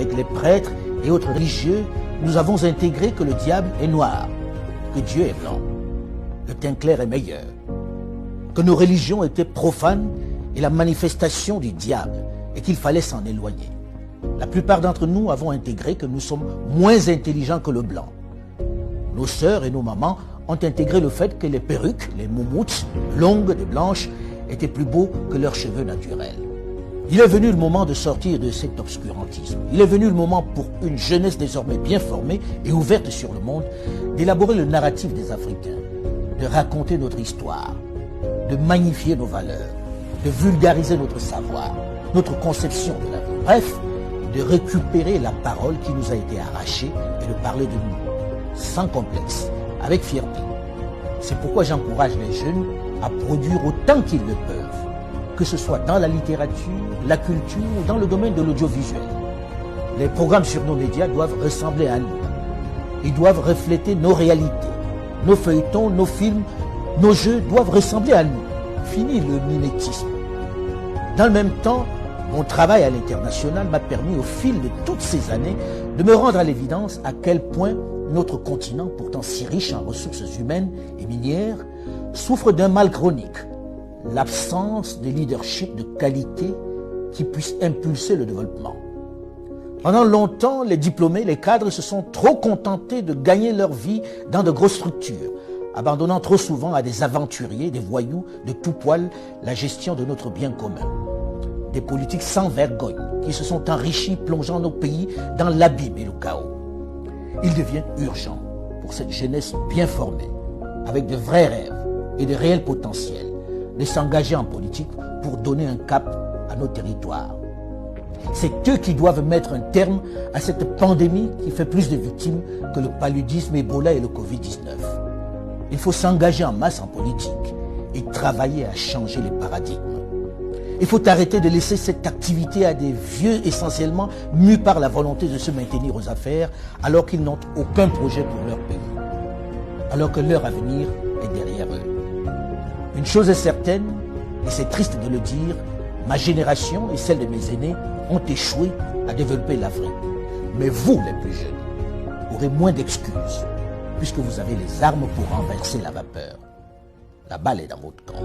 avec les prêtres et autres religieux, nous avons intégré que le diable est noir, que Dieu est blanc, le teint clair est meilleur, que nos religions étaient profanes et la manifestation du diable et qu'il fallait s'en éloigner. La plupart d'entre nous avons intégré que nous sommes moins intelligents que le blanc. Nos sœurs et nos mamans ont intégré le fait que les perruques, les moumoutes, longues et blanches, étaient plus beaux que leurs cheveux naturels. Il est venu le moment de sortir de cet obscurantisme. Il est venu le moment pour une jeunesse désormais bien formée et ouverte sur le monde, d'élaborer le narratif des Africains, de raconter notre histoire, de magnifier nos valeurs, de vulgariser notre savoir, notre conception de la vie. Bref, de récupérer la parole qui nous a été arrachée et de parler de nous, sans complexe, avec fierté. C'est pourquoi j'encourage les jeunes à produire autant qu'ils le peuvent, que ce soit dans la littérature, la culture ou dans le domaine de l'audiovisuel. Les programmes sur nos médias doivent ressembler à nous. Ils doivent refléter nos réalités. Nos feuilletons, nos films, nos jeux doivent ressembler à nous. Fini le mimétisme. Dans le même temps, mon travail à l'international m'a permis au fil de toutes ces années de me rendre à l'évidence à quel point notre continent, pourtant si riche en ressources humaines et minières, souffre d'un mal chronique, l'absence de leadership de qualité qui puisse impulser le développement. Pendant longtemps, les diplômés, les cadres se sont trop contentés de gagner leur vie dans de grosses structures, abandonnant trop souvent à des aventuriers, des voyous de tout poil la gestion de notre bien commun. Des politiques sans vergogne qui se sont enrichis, plongeant nos pays dans l'abîme et le chaos. Il devient urgent pour cette jeunesse bien formée, avec de vrais rêves et de réels potentiels, de s'engager en politique pour donner un cap à nos territoires. C'est eux qui doivent mettre un terme à cette pandémie qui fait plus de victimes que le paludisme, Ebola et le Covid-19. Il faut s'engager en masse en politique et travailler à changer les paradigmes. Il faut arrêter de laisser cette activité à des vieux essentiellement mus par la volonté de se maintenir aux affaires alors qu'ils n'ont aucun projet pour leur pays, alors que leur avenir est derrière eux. Une chose est certaine, et c'est triste de le dire, ma génération et celle de mes aînés ont échoué à développer l'Afrique. Mais vous, les plus jeunes, aurez moins d'excuses puisque vous avez les armes pour renverser la vapeur. La balle est dans votre camp.